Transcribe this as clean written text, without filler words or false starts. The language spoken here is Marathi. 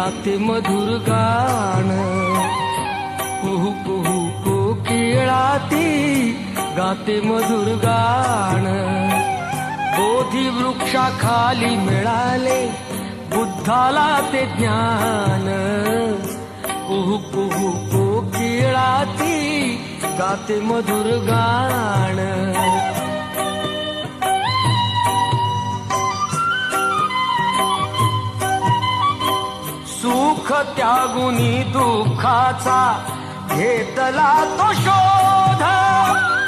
गाते मधुर गाण, कुहू कुहू कोकिळाती गाते मधुर गाण. बोधी वृक्षाखाली मिळाले बुद्धाला ते ज्ञान, कुहू कुहू कोकिळाती गाते मधुर गाण. सुख त्यागुनी दुःखाचा घेतला तो शोध,